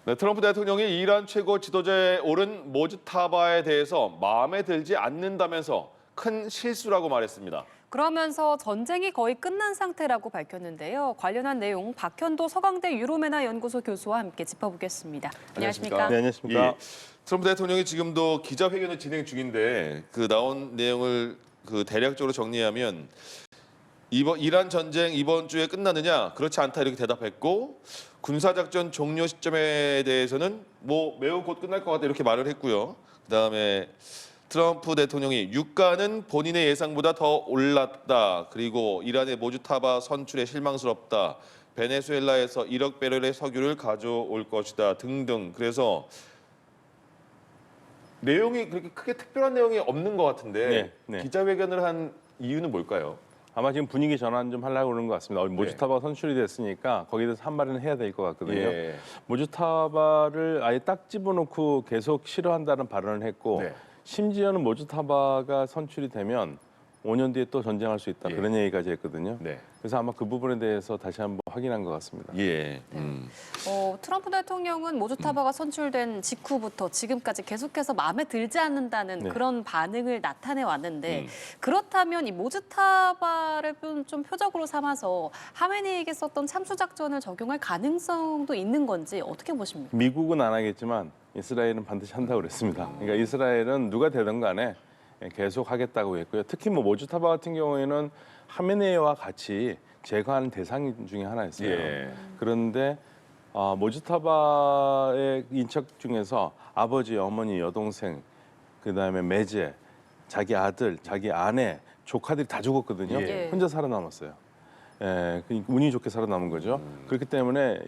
네, 트럼프 대통령이 이란 최고 지도자에 오른 모즈타바에 대해서 마음에 들지 않는다면서 큰 실수라고 말했습니다. 그러면서 전쟁이 거의 끝난 상태라고 밝혔는데요. 관련한 내용 박현도 서강대 유로메나 연구소 교수와 함께 짚어보겠습니다. 안녕하십니까? 네, 안녕하십니까? 예, 트럼프 대통령이 지금도 기자회견을 진행 중인데 그 나온 내용을 대략적으로 정리하면 이란 전쟁 이번 주에 끝나느냐? 그렇지 않다 이렇게 대답했고 군사작전 종료 시점에 대해서는 뭐 매우 곧 끝날 것 같다 이렇게 말을 했고요. 그다음에 트럼프 대통령이 유가는 본인의 예상보다 더 올랐다. 그리고 이란의 모주타바 선출에 실망스럽다. 베네수엘라에서 1억 배럴의 석유를 가져올 것이다 등등. 그래서 내용이 그렇게 크게 특별한 내용이 없는 것 같은데 네, 네. 기자회견을 한 이유는 뭘까요? 아마 지금 분위기 전환 좀 하려고 그러는 것 같습니다. 모주타바가 선출이 됐으니까 거기에 대해서 한 말은 해야 될 것 같거든요. 예. 모주타바를 아예 딱 집어넣고 계속 싫어한다는 발언을 했고 네. 심지어는 모주타바가 선출이 되면 5년 뒤에 또 전쟁할 수 있다. 예. 그런 얘기까지 했거든요. 네. 그래서 아마 그 부분에 대해서 다시 한번 확인한 것 같습니다. 예. 트럼프 대통령은 모주타바가 선출된 직후부터 지금까지 계속해서 마음에 들지 않는다는 네. 그런 반응을 나타내 왔는데 그렇다면 이 모주타바를 좀 표적으로 삼아서 하메네이에게 썼던 참수작전을 적용할 가능성도 있는 건지 어떻게 보십니까? 미국은 안 하겠지만 이스라엘은 반드시 한다고 그랬습니다. 그러니까 이스라엘은 누가 되든 간에 계속 하겠다고 했고요. 특히 뭐 모주타바 같은 경우에는 하메네이와 같이 제거하는 대상 중에 하나였어요. 예. 그런데 모주타바의 인척 중에서 아버지, 어머니, 여동생, 그다음에 매제, 자기 아들, 자기 아내, 조카들이 다 죽었거든요. 예. 혼자 살아남았어요. 예, 그러니까 운이 좋게 살아남은 거죠. 그렇기 때문에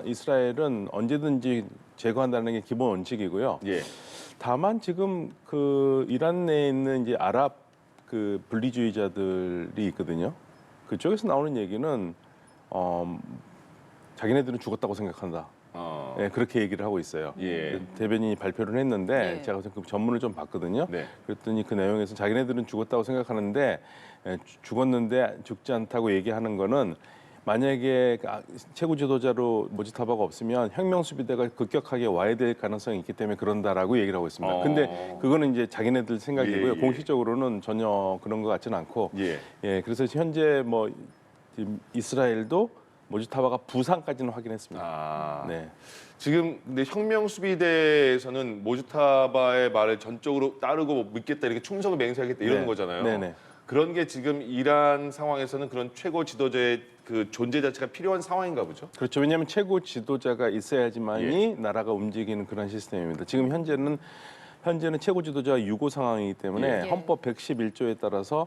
이스라엘은 언제든지 제거한다는 게 기본 원칙이고요. 예. 다만 지금 그 이란 내에 있는 이제 아랍 그 분리주의자들이 있거든요. 그쪽에서 나오는 얘기는 자기네들은 죽었다고 생각한다. 네, 그렇게 얘기를 하고 있어요. 예. 대변인이 발표를 했는데 예. 제가 그 전문을 좀 봤거든요. 네. 그랬더니 그 내용에서 자기네들은 죽었다고 생각하는데 죽었는데 죽지 않다고 얘기하는 거는 만약에 최고 지도자로 모지타바가 없으면 혁명 수비대가 급격하게 와야 될 가능성이 있기 때문에 그런다라고 얘기를 하고 있습니다. 근데 그거는 이제 자기네들 생각이고요. 예, 예. 공식적으로는 전혀 그런 것 같지는 않고. 예. 예, 그래서 현재 뭐 지금 이스라엘도 모지타바가 부상까지는 확인했습니다. 아. 네. 지금 근데 혁명 수비대에서는 모주타바의 말을 전적으로 따르고 믿겠다 이렇게 충성을 맹세하겠다 이러는 네. 거잖아요. 네네. 그런 게 지금 이란 상황에서는 그런 최고 지도자의 그 존재 자체가 필요한 상황인가 보죠. 그렇죠. 왜냐하면 최고 지도자가 있어야지만이 나라가 움직이는 그런 시스템입니다. 지금 현재는 최고 지도자가 유고 상황이기 때문에 예. 헌법 111조에 따라서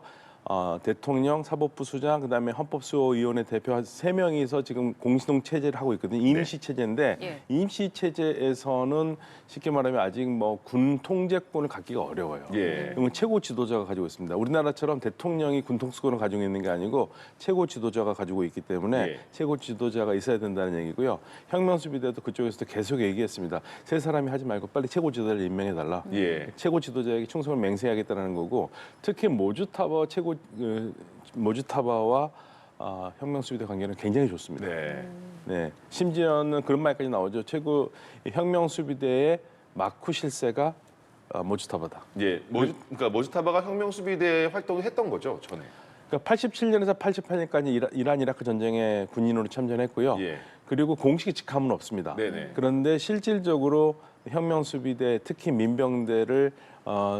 대통령, 사법부 수장, 그다음에 헌법수호위원회 대표 한 3명이서 지금 공시동 체제를 하고 있거든요. 임시 체제인데 예. 임시 체제에서는 쉽게 말하면 아직 뭐 군 통제권을 갖기가 어려워요. 예. 이건 최고 지도자가 가지고 있습니다. 우리나라처럼 대통령이 군 통수권을 가지고 있는 게 아니고 최고 지도자가 가지고 있기 때문에 예. 최고 지도자가 있어야 된다는 얘기고요. 혁명수비대도 그쪽에서도 계속 얘기했습니다. 세 사람이 하지 말고 빨리 최고 지도자를 임명해달라. 예. 최고 지도자에게 충성을 맹세하겠다는 거고 특히 모주타바와 혁명수비대 관계는 굉장히 좋습니다. 네. 네, 심지어는 그런 말까지 나오죠. 최고 혁명수비대의 마쿠 실세가 모주타바다. 예. 그러니까 모주타바가 혁명 수비대 활동을 했던 거죠, 전에. 그러니까 87년에서 88년까지 이란 이라크 전쟁에 군인으로 참전했고요. 예. 그리고 공식 직함은 없습니다. 네네. 그런데 실질적으로 혁명수비대 특히 민병대를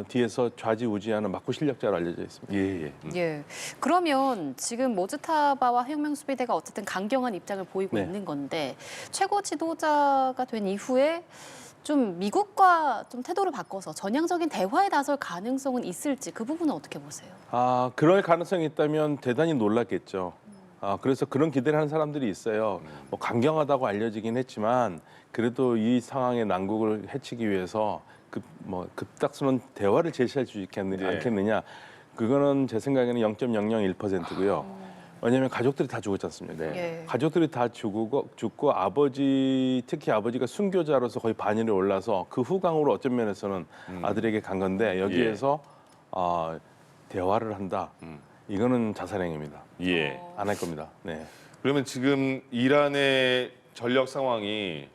뒤에서 좌지우지하는 막구 실력자로 알려져 있습니다. 예, 예. 예. 그러면 지금 모즈타바와 혁명수비대가 어쨌든 강경한 입장을 보이고 네. 있는 건데 최고 지도자가 된 이후에 좀 미국과 좀 태도를 바꿔서 전향적인 대화에 나설 가능성은 있을지 그 부분은 어떻게 보세요? 그럴 가능성이 있다면 대단히 놀랐겠죠. 그래서 그런 기대를 하는 사람들이 있어요. 뭐 강경하다고 알려지긴 했지만 그래도 이 상황의 난국을 해치기 위해서 급작스러운 대화를 제시할 수 있지 않겠느냐. 그거는 제 생각에는 0.001%고요. 왜냐하면 가족들이 다 죽었지 않습니까? 예. 가족들이 다 죽고 특히 아버지가 순교자로서 거의 반열에 올라서 그 후광으로 어떤 면에서는 아들에게 간 건데 여기에서 대화를 한다. 이거는 자살행위입니다. 예. 안 할 겁니다. 네. 그러면 지금 이란의 전력 상황이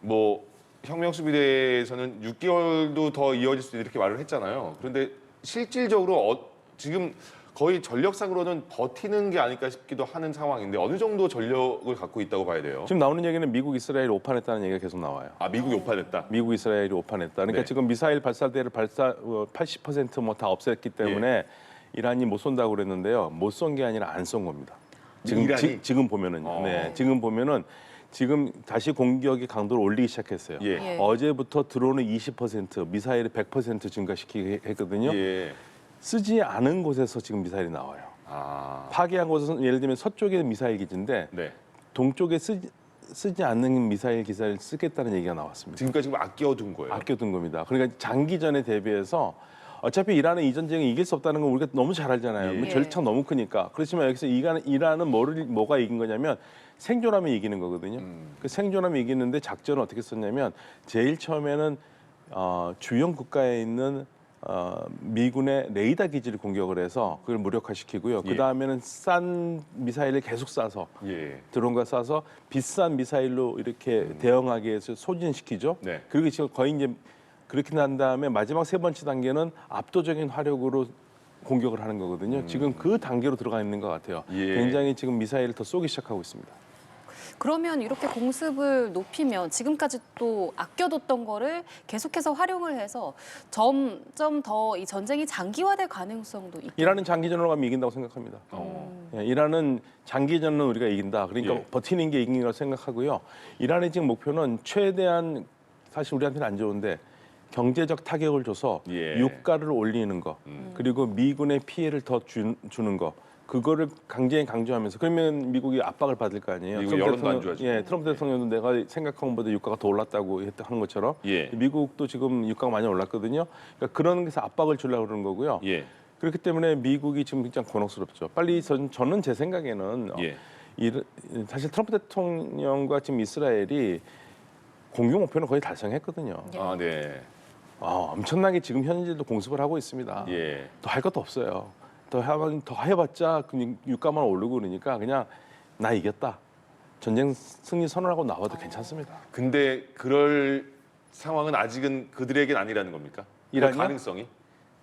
뭐 혁명 수비대에서는 6개월도 더 이어질 수 있다 이렇게 말을 했잖아요. 그런데 실질적으로 지금 거의 전력상으로는 버티는 게 아닐까 싶기도 하는 상황인데 어느 정도 전력을 갖고 있다고 봐야 돼요? 지금 나오는 얘기는 미국, 이스라엘이 오판했다는 얘기가 계속 나와요. 아, 미국이 오판했다. 미국, 이스라엘이 오판했다. 그러니까 네. 지금 미사일 발사대를 80% 뭐 다 없앴기 때문에 이란이 못 쏜다고 그랬는데요. 못 쏜 게 아니라 안 쏜 겁니다. 이란이? 지금 보면은요. 네, 지금 보면은 지금 다시 공격의 강도를 올리기 시작했어요. 예. 예. 어제부터 드론을 20%, 미사일을 100% 증가시키게 했거든요. 예. 쓰지 않은 곳에서 지금 미사일이 나와요. 아. 파괴한 곳은 예를 들면 서쪽에 미사일 기지인데 네. 동쪽에 쓰지 않는 미사일 기사를 쓰겠다는 얘기가 나왔습니다. 지금까지 지금 아껴둔 거예요. 아껴둔 겁니다. 그러니까 장기전에 대비해서 어차피 이란은 이 전쟁에 이길 수 없다는 걸 우리가 너무 잘 알잖아요. 예. 전력차가 너무 크니까. 그렇지만 여기서 이란은 뭐가 이긴 거냐면 생존하면 이기는 거거든요. 그 생존하면 이기는데 작전을 어떻게 썼냐면 제일 처음에는 주요 국가에 있는 미군의 레이더 기지를 공격을 해서 그걸 무력화시키고요. 예. 그 다음에는 싼 미사일을 계속 쏴서 예. 드론과 쏴서 비싼 미사일로 이렇게 대응하기 위해서 소진시키죠. 네. 그리고 지금 거의 이제 그렇게 난 다음에 마지막 세 번째 단계는 압도적인 화력으로 공격을 하는 거거든요. 지금 그 단계로 들어가 있는 것 같아요. 예. 굉장히 지금 미사일을 더 쏘기 시작하고 있습니다. 그러면 이렇게 공습을 높이면 지금까지 또 아껴뒀던 거를 계속해서 활용을 해서 점점 더 이 전쟁이 장기화될 가능성도 있고. 이란은 장기전으로 가면 이긴다고 생각합니다. 예, 이란은 장기전은 우리가 이긴다. 그러니까 예. 버티는 게 이긴다고 생각하고요. 이란의 지금 목표는 최대한 사실 우리한테는 안 좋은데 경제적 타격을 줘서 예. 유가를 올리는 거 그리고 미군의 피해를 더 주는 거 그거를 강조하면서 그러면 미국이 압박을 받을 거 아니에요. 미국 트럼프 여론도 안 대통령- 좋아지고. 예, 트럼프 대통령도 내가 생각한 것보다 유가가 더 올랐다고 하는 것처럼 예. 미국도 지금 유가가 많이 올랐거든요. 그러니까 그런 데서 압박을 주려고 그러는 거고요. 예. 그렇기 때문에 미국이 지금 굉장히 곤혹스럽죠. 빨리 저는 제 생각에는 예. 사실 트럼프 대통령과 지금 이스라엘이 공동 목표는 거의 달성했거든요. 아, 네. 엄청나게 지금 현지도 공습을 하고 있습니다. 예. 더 할 것도 없어요. 더 해봤자 그냥 유가만 오르고 그러니까 그냥 나 이겼다. 전쟁 승리 선언하고 나와도 괜찮습니다. 근데 그럴 상황은 아직은 그들에겐 아니라는 겁니까? 그 이란이요? 가능성이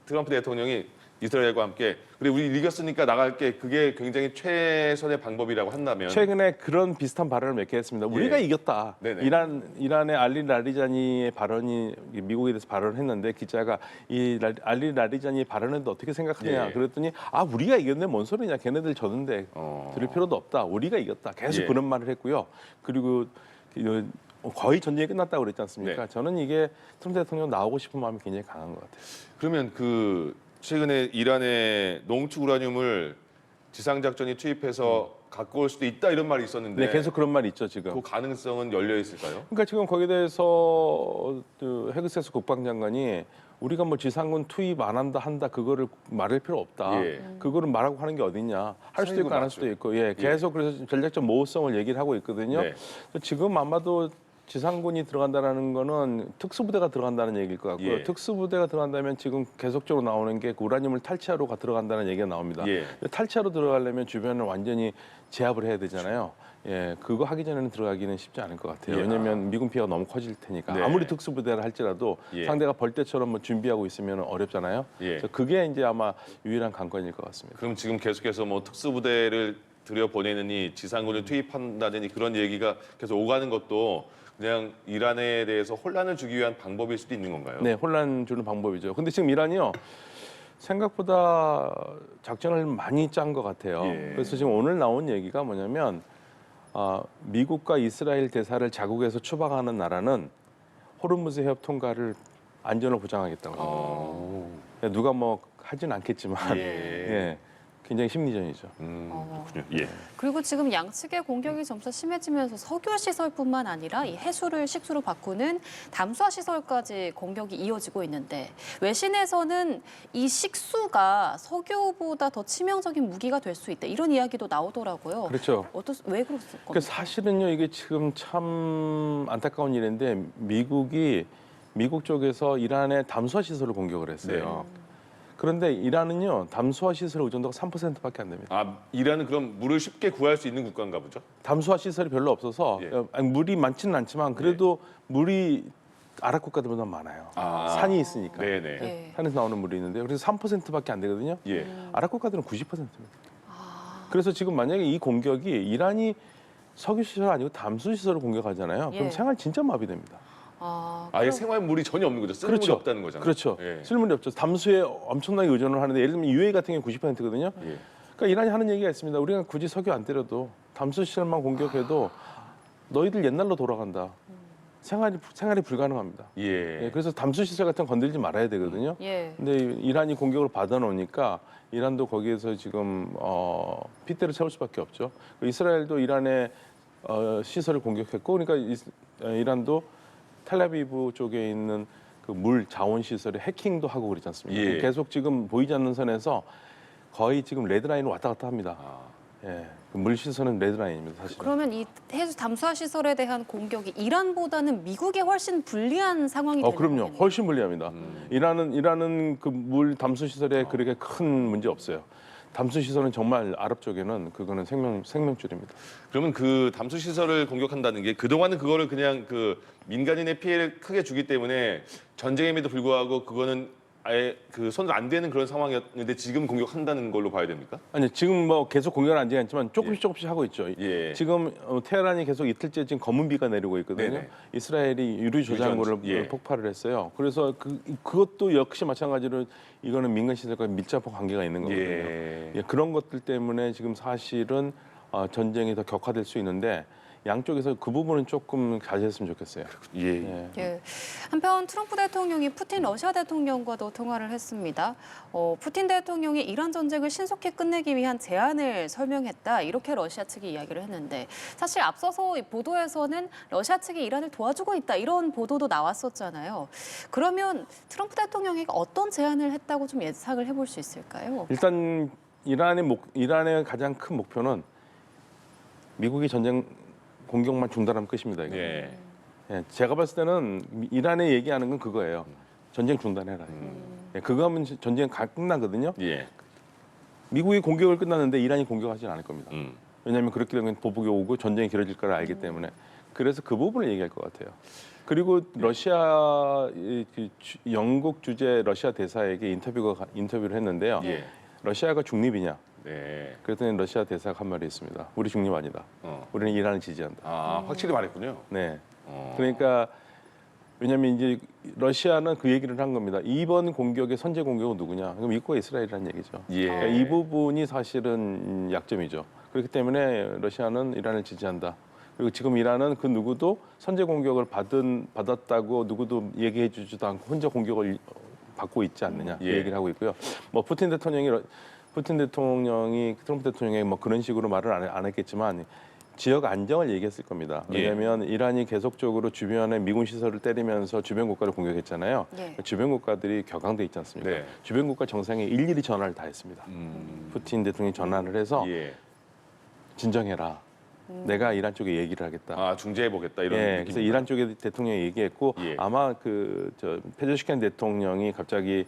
트럼프 대통령이 이스라엘과 함께 그래 우리 이겼으니까 나갈게 그게 굉장히 최선의 방법이라고 한다면 최근에 그런 비슷한 발언을 몇 개 했습니다. 우리가 이겼다. 네네. 이란의 알리 라리자니의 발언이 미국에 대해서 발언을 했는데 기자가 이 알리 라리자니의 발언에도 어떻게 생각하냐 예. 그랬더니 우리가 이겼네 뭔 소리냐 걔네들 졌는데 들을 필요도 없다. 우리가 이겼다. 계속 예. 그런 말을 했고요. 그리고 거의 전쟁이 끝났다고 그랬지 않습니까? 네. 저는 이게 트럼프 대통령 나오고 싶은 마음이 굉장히 강한 것 같아요. 그러면 최근에 이란의 농축 우라늄을 지상 작전이 투입해서 갖고 올 수도 있다 이런 말이 있었는데 네, 계속 그런 말이 있죠 지금. 그 가능성은 열려 있을까요? 그러니까 지금 거기에 대해서 헤그세스 국방장관이 우리가 뭐 지상군 투입 안 한다 그거를 말할 필요 없다. 예. 그거를 말하고 하는 게 어딨냐. 할 수도 있고 안 할 수도 있고. 예, 계속 그래서 전략적 모호성을 얘기를 하고 있거든요. 네. 지금 아마도 지상군이 들어간다라는 거는 특수부대가 들어간다는 얘기일 것 같고요. 예. 특수부대가 들어간다면 지금 계속적으로 나오는 게 우라늄을 탈취하러 들어간다는 얘기가 나옵니다. 예. 탈취하러 들어가려면 주변을 완전히 제압을 해야 되잖아요. 예, 그거 하기 전에는 들어가기는 쉽지 않을 것 같아요. 예. 왜냐하면 미군 피해가 너무 커질 테니까 네. 아무리 특수부대를 할지라도 예. 상대가 벌떼처럼 뭐 준비하고 있으면 어렵잖아요. 예. 그래서 그게 이제 아마 유일한 관건일 것 같습니다. 그럼 지금 계속해서 뭐 특수부대를 들여 보내느니 지상군을 투입한다느니 그런 얘기가 계속 오가는 것도 그냥 이란에 대해서 혼란을 주기 위한 방법일 수도 있는 건가요? 네, 혼란 주는 방법이죠. 근데 지금 이란이요. 생각보다 작전을 많이 짠 것 같아요. 예. 그래서 지금 오늘 나온 얘기가 뭐냐면 미국과 이스라엘 대사를 자국에서 추방하는 나라는 호르무즈 해협 통과를 안전을 보장하겠다고 합니다. 누가 뭐 하진 않겠지만 예. 예, 굉장히 심리전이죠. 그렇군요. 예. 그리고 지금 양측의 공격이 점차 심해지면서 석유 시설뿐만 아니라 이 해수를 식수로 바꾸는 담수화 시설까지 공격이 이어지고 있는데 외신에서는 이 식수가 석유보다 더 치명적인 무기가 될 수 있다 이런 이야기도 나오더라고요. 그렇죠. 왜 그랬을 그 겁니까? 사실은요 이게 지금 참 안타까운 일인데 미국 쪽에서 이란의 담수화 시설을 공격을 했어요. 그런데 이란은요 담수화 시설 의존도가 3%밖에 안 됩니다. 아, 이란은 그럼 물을 쉽게 구할 수 있는 국가인가 보죠? 담수화 시설이 별로 없어서 예. 아니, 물이 많지는 않지만 그래도 물이 아랍 국가들보다 많아요. 아. 산이 있으니까. 네네. 예. 산에서 나오는 물이 있는데 그래서 3%밖에 안 되거든요. 예. 아랍 국가들은 90%입니다. 그래서 지금 만약에 이 공격이 이란이 석유 시설 아니고 담수 시설을 공격하잖아요. 예. 그럼 생활 진짜 마비됩니다. 아예 생활 물이 전혀 없는 거죠. 쓸 물이 없다는 거잖아요. 그렇죠. 예. 쓸물이 없죠. 담수에 엄청나게 의존을 하는데 예를 들면 UAE 같은 경우 90%거든요. 예. 그러니까 이란이 하는 얘기가 있습니다. 우리가 굳이 석유 안 때려도 담수 시설만 공격해도 너희들 옛날로 돌아간다. 생활이 불가능합니다. 예. 예, 그래서 담수 시설 같은 거 건들지 말아야 되거든요. 예. 근데 이란이 공격을 받아놓으니까 이란도 거기에서 지금 핏대를 세울 수밖에 없죠. 이스라엘도 이란의 시설을 공격했고, 그러니까 이란도 텔아비브 쪽에 있는 그 물 자원 시설에 해킹도 하고 그러지 않습니까? 예. 계속 지금 보이지 않는 선에서 거의 지금 레드라인을 왔다 갔다 합니다. 아. 예, 그 물 시설은 레드라인입니다, 사실. 그러면 이 해수 담수화 시설에 대한 공격이 이란보다는 미국에 훨씬 불리한 상황이 되는 그럼요. 거겠네요. 훨씬 불리합니다. 이란은 그 물 담수 시설에 그렇게 큰 문제 없어요. 담수 시설은 정말 아랍 쪽에는 그거는 생명줄입니다. 그러면 그 담수 시설을 공격한다는 게 그동안은 그거를 그냥 그 민간인의 피해를 크게 주기 때문에 전쟁임에도 불구하고 그거는 아예 그 손을 안 대는 그런 상황이었는데 지금 공격한다는 걸로 봐야 됩니까? 아니 지금 뭐 계속 공격은 안 되겠지만 조금씩 하고 있죠. 예. 지금 테헤란이 계속 이틀째 지금 검은 비가 내리고 있거든요. 네네. 이스라엘이 유리 조장고를 예. 폭발을 했어요. 그래서 그것도 역시 마찬가지로 이거는 민간 시설과 밀접한 관계가 있는 거거든요. 예. 예, 그런 것들 때문에 지금 사실은 전쟁이 더 격화될 수 있는데 양쪽에서 그 부분은 조금 자제했으면 좋겠어요. 예. 예. 예. 한편 트럼프 대통령이 푸틴 러시아 대통령과도 통화를 했습니다. 푸틴 대통령이 이란 전쟁을 신속히 끝내기 위한 제안을 설명했다. 이렇게 러시아 측이 이야기를 했는데 사실 앞서서 이 보도에서는 러시아 측이 이란을 도와주고 있다. 이런 보도도 나왔었잖아요. 그러면 트럼프 대통령이 어떤 제안을 했다고 좀 예상을 해볼 수 있을까요? 일단 이란의 가장 큰 목표는 미국이 전쟁 공격만 중단하면 끝입니다. 이거. 예. 예, 제가 봤을 때는 이란에 얘기하는 건 그거예요. 전쟁 중단해라. 예, 그거 하면 전쟁 끝나거든요. 예. 미국이 공격을 끝났는데 이란이 공격하지 않을 겁니다. 음. 왜냐하면 그렇게 되면 보복이 오고 전쟁이 길어질 걸 알기 때문에. 그래서 그 부분을 얘기할 것 같아요. 그리고 러시아 영국 주재 러시아 대사에게 인터뷰를 했는데요. 예. 러시아가 중립이냐? 네. 그랬더니 러시아 대사가 한 말이 있습니다. 우리 중립 아니다. 우리는 이란을 지지한다. 아, 확실히 말했군요. 네. 그러니까 왜냐하면 이제 러시아는 그 얘기를 한 겁니다. 이번 공격의 선제 공격은 누구냐? 그럼 미국과 이스라엘이라는 얘기죠. 예. 그러니까 이 부분이 사실은 약점이죠. 그렇기 때문에 러시아는 이란을 지지한다. 그리고 지금 이란은 그 누구도 선제 공격을 받았다고 누구도 얘기해 주지도 않고 혼자 공격을 받고 있지 않느냐 예. 얘기를 하고 있고요. 뭐 푸틴 대통령이 트럼프 대통령이 뭐 그런 식으로 말을 안 했겠지만 지역 안정을 얘기했을 겁니다. 왜냐하면 이란이 계속적으로 주변의 미군 시설을 때리면서 주변 국가를 공격했잖아요. 예. 주변 국가들이 격앙돼 있지 않습니까? 네. 주변 국가 정상에 일일이 전화를 다 했습니다. 푸틴 대통령이 전화를 해서 예. 진정해라. 내가 이란 쪽에 얘기를 하겠다. 아, 중재해 보겠다 이런 예, 느낌. 그래서 이란 쪽에 대통령이 얘기했고 예. 아마 페제슈킨 대통령이 갑자기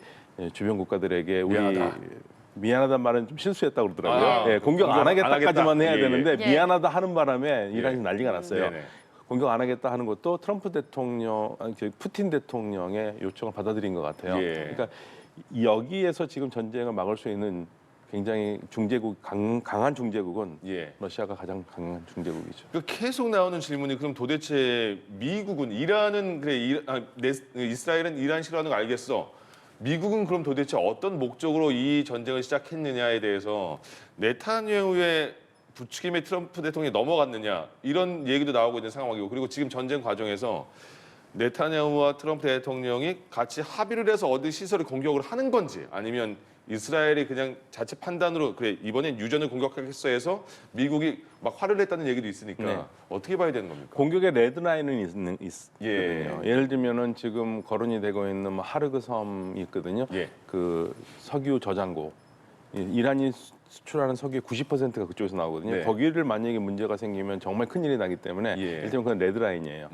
주변 국가들에게 미안하다는 말은 좀 실수했다고 그러더라고요. 아, 예, 공격 안 하겠다까지만 해야 예, 예. 되는데 예. 미안하다 하는 바람에 이란이 난리가 났어요. 네네. 공격 안 하겠다 하는 것도 트럼프 대통령, 푸틴 대통령의 요청을 받아들인 것 같아요. 예. 그러니까 여기에서 지금 전쟁을 막을 수 있는 굉장히 강한 중재국은 예. 러시아가 가장 강한 중재국이죠. 그 계속 나오는 질문이 그럼 도대체 미국은 이란은 그래 이스라엘은 이란 싫어하는 거 알겠어. 미국은 그럼 도대체 어떤 목적으로 이 전쟁을 시작했느냐에 대해서 네타냐후의 부추김에 트럼프 대통령이 넘어갔느냐 이런 얘기도 나오고 있는 상황이고 그리고 지금 전쟁 과정에서 네타냐후와 트럼프 대통령이 같이 합의를 해서 어디 시설을 공격을 하는 건지 아니면 이스라엘이 그냥 자체 판단으로 그래 이번엔 유전을 공격하겠어 해서 미국이 막 화를 냈다는 얘기도 있으니까 네. 어떻게 봐야 되는 겁니까? 공격의 레드라인은 있거든요. 예. 예를 들면은 지금 거론이 되고 있는 뭐 하르그 섬이 있거든요. 예. 그 석유 저장고. 이란이 수출하는 석유의 90%가 그쪽에서 나오거든요. 네. 거기를 만약에 문제가 생기면 정말 큰일이 나기 때문에 예. 일단 그건 레드라인이에요.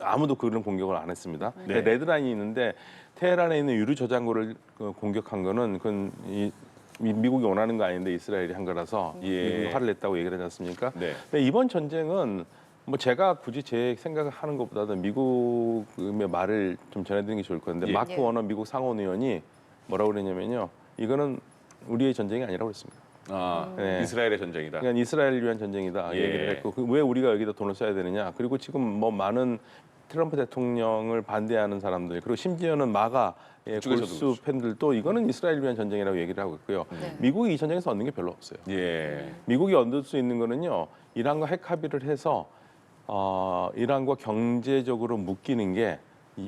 아무도 그런 공격을 안 했습니다. 네. 레드라인이 있는데 테헤란에 있는 유류 저장고를 공격한 거는 그건 미국이 원하는 거 아닌데 이스라엘이 한 거라서 미국이 화를 냈다고 얘기를 하지 않습니까? 네. 근데 이번 전쟁은 뭐 제가 굳이 제 생각을 하는 것보다는 미국의 말을 좀 전해드리는 게 좋을 건데 예. 마크 예. 워너 미국 상원의원이 뭐라고 그랬냐면요. 이거는 우리의 전쟁이 아니라고 그랬습니다. 네. 이스라엘의 전쟁이다. 그러니까 이스라엘을 위한 전쟁이다 예. 얘기를 했고 왜 우리가 여기다 돈을 써야 되느냐. 그리고 지금 뭐 많은 트럼프 대통령을 반대하는 사람들 그리고 심지어는 마가 그쪽에서도 골수 그렇죠. 팬들도 이거는 이스라엘을 위한 전쟁이라고 얘기를 하고 있고요. 네. 미국이 이 전쟁에서 얻는 게 별로 없어요. 예. 미국이 얻을 수 있는 거는요. 이란과 핵 합의를 해서 이란과 경제적으로 묶이는 게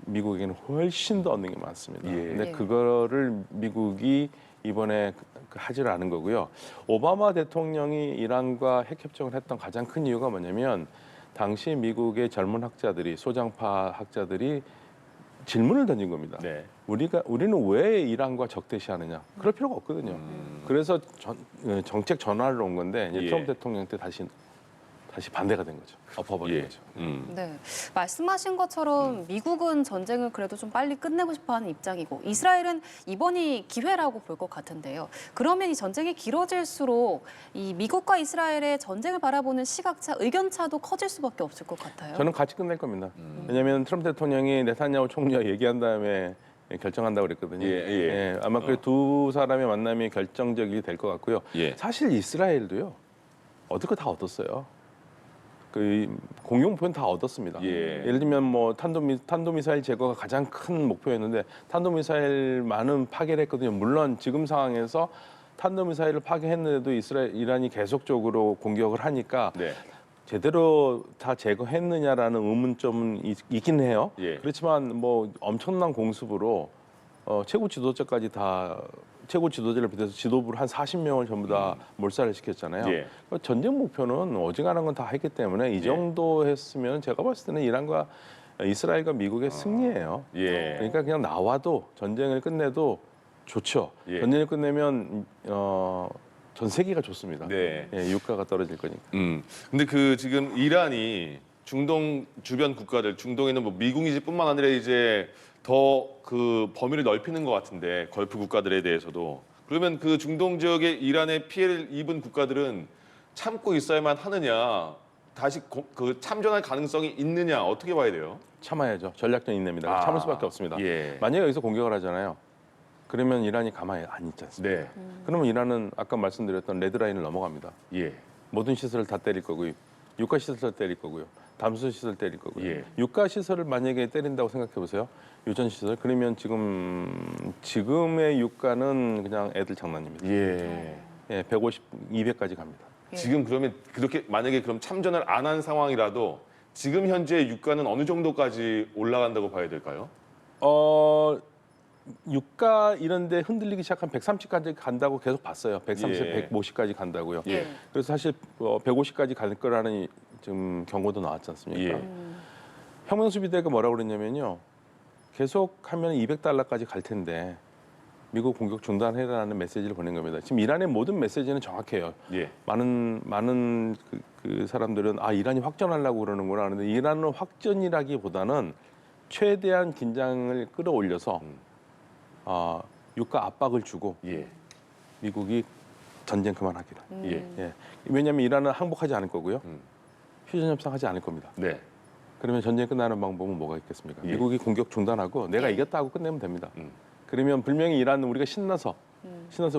미국에게는 훨씬 더 얻는 게 많습니다. 예. 근데 예. 그거를 미국이 이번에 하지를 않은 거고요. 오바마 대통령이 이란과 핵 협정을 했던 가장 큰 이유가 뭐냐면 당시 미국의 젊은 학자들이 소장파 학자들이 질문을 던진 겁니다. 네. 우리는 왜 이란과 적대시하느냐? 그럴 필요가 없거든요. 그래서 정책 전환을 온 건데 이제 예. 트럼프 대통령 때 다시 반대가 된 거죠. 엎어버린 예. 거죠. 네, 말씀하신 것처럼 미국은 전쟁을 그래도 좀 빨리 끝내고 싶어하는 입장이고 이스라엘은 이번이 기회라고 볼 것 같은데요. 그러면 이 전쟁이 길어질수록 이 미국과 이스라엘의 전쟁을 바라보는 시각차, 의견차도 커질 수밖에 없을 것 같아요. 저는 같이 끝낼 겁니다. 왜냐하면 트럼프 대통령이 네타냐후 총리와 얘기한 다음에 결정한다고 그랬거든요. 예. 아마 그 두 사람의 만남이 결정적이 될 것 같고요. 예. 사실 이스라엘도요. 얻을 거 다 얻었어요. 그 공용 목표는 다 얻었습니다. 예. 예를 들면 뭐 탄도미사일 제거가 가장 큰 목표였는데 탄도미사일 많은 파괴를 했거든요. 물론 지금 상황에서 탄도미사일을 파괴했는데도 이란이 계속적으로 공격을 하니까 네. 제대로 다 제거했느냐라는 의문점은 있긴 해요. 예. 그렇지만 뭐 엄청난 공습으로 최고 지도자를 비롯해서 지도부를 한 40명을 전부 다 몰살을 시켰잖아요. 예. 전쟁 목표는 어지간한 건 다 했기 때문에 이 정도 했으면 제가 봤을 때는 이란과 이스라엘과 미국의 승리예요. 예. 그러니까 그냥 나와도 전쟁을 끝내도 좋죠. 예. 전쟁을 끝내면 전 세계가 좋습니다. 네. 예, 유가가 떨어질 거니까. 근데 그 지금 이란이 중동 주변 국가들, 중동에 있는 뭐 미국이뿐만 아니라 이제 더 그 범위를 넓히는 것 같은데 걸프 국가들에 대해서도 그러면 그 중동 지역에 이란의 피해를 입은 국가들은 참고 있어야만 하느냐, 다시 그 참전할 가능성이 있느냐 어떻게 봐야 돼요? 참아야죠. 전략적 인내입니다. 참을 수밖에 없습니다. 예. 만약에 여기서 공격을 하잖아요. 그러면 이란이 가만히 안 있지 않습니까? 네. 그러면 이란은 아까 말씀드렸던 레드라인을 넘어갑니다. 예. 모든 시설을 다 때릴 거고요. 유가 시설을 때릴 거고요. 담수 시설 때릴 거고요. 예. 유가 시설을 만약에 때린다고 생각해 보세요. 유전 시설 그러면 지금의 유가는 그냥 애들 장난입니다. 예. 예, 150, 200까지 갑니다. 예. 지금 그러면 그렇게 만약에 그럼 참전을 안 한 상황이라도 지금 현재 유가는 어느 정도까지 올라간다고 봐야 될까요? 유가 이런데 흔들리기 시작한 130까지 간다고 계속 봤어요. 130, 예. 150까지 간다고요. 예. 그래서 사실 150까지 갈 거라는 지금 경고도 나왔지 않습니까? 예. 혁명수비대가 뭐라고 그랬냐면요. 계속하면 200달러까지 갈 텐데 미국 공격 중단해라는 메시지를 보낸 겁니다. 지금 이란의 모든 메시지는 정확해요. 예. 많은 그 사람들은 이란이 확전하려고 그러는구나 하는데 이란은 확전이라기보다는 최대한 긴장을 끌어올려서 유가 압박을 주고 예. 미국이 전쟁 그만하기를. 예. 예. 왜냐하면 이란은 항복하지 않을 거고요. 음. 휴전 협상하지 않을 겁니다. 네. 그러면 전쟁 끝나는 방법은 뭐가 있겠습니까? 예. 미국이 공격 중단하고 내가 예. 이겼다 하고 끝내면 됩니다. 음. 그러면 분명히 이란은 우리가 신나서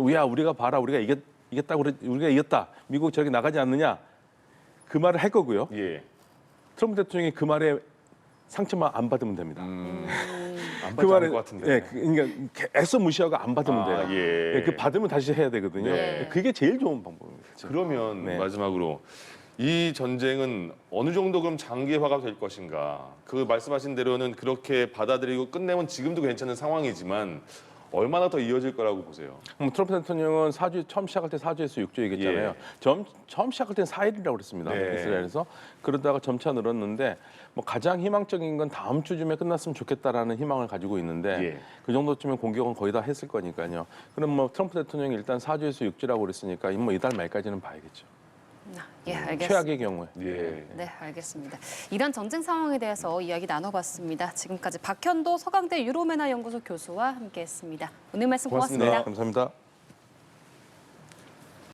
우리가 봐라 우리가 이겼다고 우리가 이겼다. 미국 저기 나가지 않느냐 그 말을 할 거고요. 예. 트럼프 대통령이 그 말에 상처만 안 받으면 됩니다. 안 그 받지 않을 말에 것 같은데. 예, 그러니까 애써 무시하고 안 받으면 돼요. 예. 예, 그 받으면 다시 해야 되거든요. 네. 그게 제일 좋은 방법입니다. 그러면 네. 마지막으로 이 전쟁은 어느 정도 그럼 장기화가 될 것인가? 그 말씀하신 대로는 그렇게 받아들이고 끝내면 지금도 괜찮은 상황이지만 얼마나 더 이어질 거라고 보세요? 트럼프 대통령은 처음 시작할 때 4주에서 6주 얘기했잖아요. 예. 처음 시작할 때는 4일이라고 그랬습니다. 네. 이스라엘에서. 그러다가 점차 늘었는데 뭐 가장 희망적인 건 다음 주쯤에 끝났으면 좋겠다라는 희망을 가지고 있는데 예. 그 정도쯤엔 공격은 거의 다 했을 거니까요. 그럼 뭐 트럼프 대통령이 일단 4주에서 6주라고 그랬으니까 뭐 이달 말까지는 봐야겠죠. 예, 알겠습니다. 최악의 경우에. 예. 네, 알겠습니다. 이란 전쟁 상황에 대해서 이야기 나눠봤습니다. 지금까지 박현도 서강대 유로메나 연구소 교수와 함께했습니다. 오늘 말씀 고맙습니다. 감사합니다.